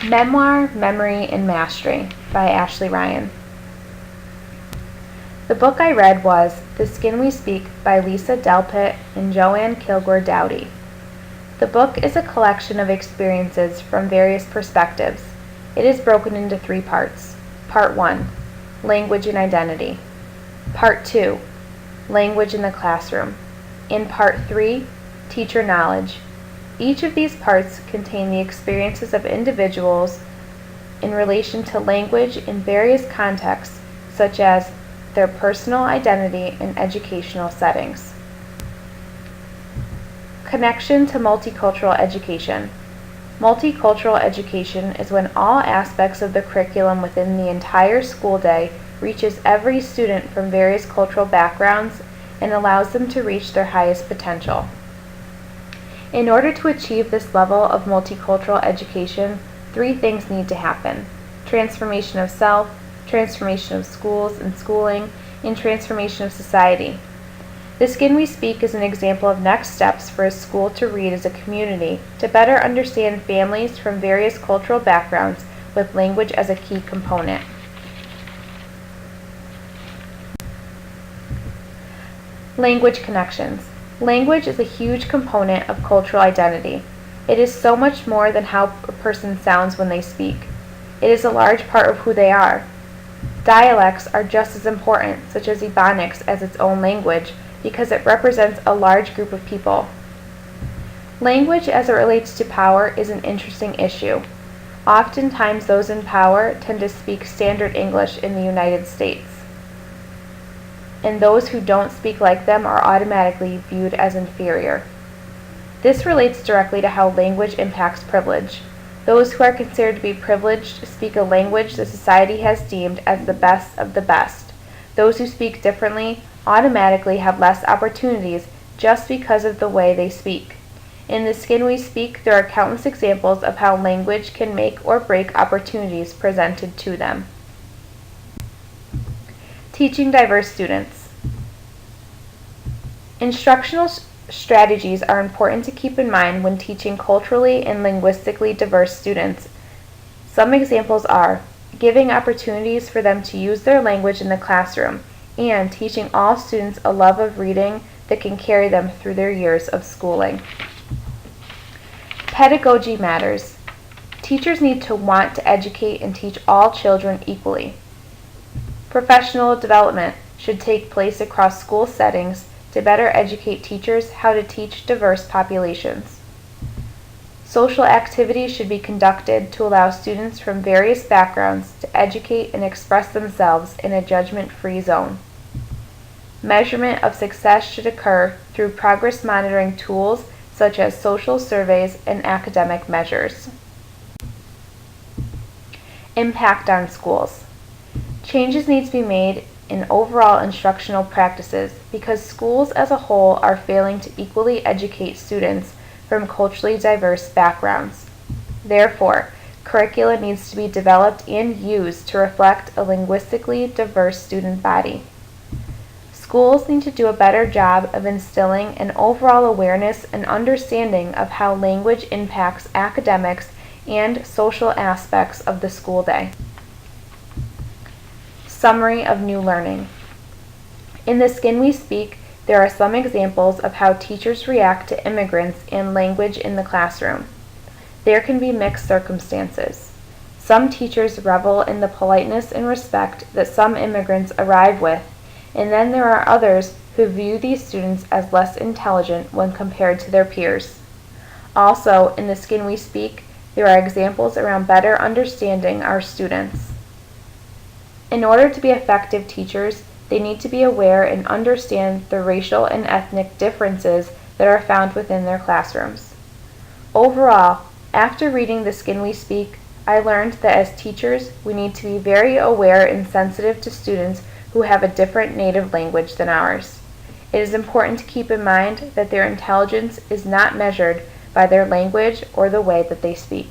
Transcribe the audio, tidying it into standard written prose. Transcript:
Memoir, Memory, and Mastery by Ashley Ryan. The book I read was The Skin We Speak by Lisa Delpit and Joanne Kilgour Dowdy. The book is a collection of experiences from various perspectives. It is broken into 3 parts. Part 1, Language and Identity. Part 2, Language in the Classroom. And Part 3, Teacher Knowledge. Each of these parts contain the experiences of individuals in relation to language in various contexts, such as their personal identity and educational settings. Connection to multicultural education. Multicultural education is when all aspects of the curriculum within the entire school day reaches every student from various cultural backgrounds and allows them to reach their highest potential. In order to achieve this level of multicultural education, 3 things need to happen: transformation of self, transformation of schools and schooling, and transformation of society. The Skin We Speak is an example of next steps for a school to read as a community to better understand families from various cultural backgrounds with language as a key component. Language connections. Language is a huge component of cultural identity. It is so much more than how a person sounds when they speak. It is a large part of who they are. Dialects are just as important, such as Ebonics as its own language, because it represents a large group of people. Language as it relates to power is an interesting issue. Oftentimes those in power tend to speak standard English in the United States, and those who don't speak like them are automatically viewed as inferior. This relates directly to how language impacts privilege. Those who are considered to be privileged speak a language the society has deemed as the best of the best. Those who speak differently automatically have less opportunities just because of the way they speak. In The Skin We Speak, there are countless examples of how language can make or break opportunities presented to them. Teaching diverse students. Instructional strategies are important to keep in mind when teaching culturally and linguistically diverse students. Some examples are giving opportunities for them to use their language in the classroom and teaching all students a love of reading that can carry them through their years of schooling. Pedagogy matters. Teachers need to want to educate and teach all children equally. Professional development should take place across school settings to better educate teachers how to teach diverse populations. Social activities should be conducted to allow students from various backgrounds to educate and express themselves in a judgment-free zone. Measurement of success should occur through progress monitoring tools such as social surveys and academic measures. Impact on schools. Changes need to be made in overall instructional practices because schools as a whole are failing to equally educate students from culturally diverse backgrounds. Therefore, curricula needs to be developed and used to reflect a linguistically diverse student body. Schools need to do a better job of instilling an overall awareness and understanding of how language impacts academics and social aspects of the school day. Summary of new learning. In The Skin We Speak, there are some examples of how teachers react to immigrants and language in the classroom. There can be mixed circumstances. Some teachers revel in the politeness and respect that some immigrants arrive with, and then there are others who view these students as less intelligent when compared to their peers. Also, in The Skin We Speak, there are examples around better understanding our students. In order to be effective teachers, they need to be aware and understand the racial and ethnic differences that are found within their classrooms. Overall, after reading The Skin We Speak, I learned that as teachers, we need to be very aware and sensitive to students who have a different native language than ours. It is important to keep in mind that their intelligence is not measured by their language or the way that they speak.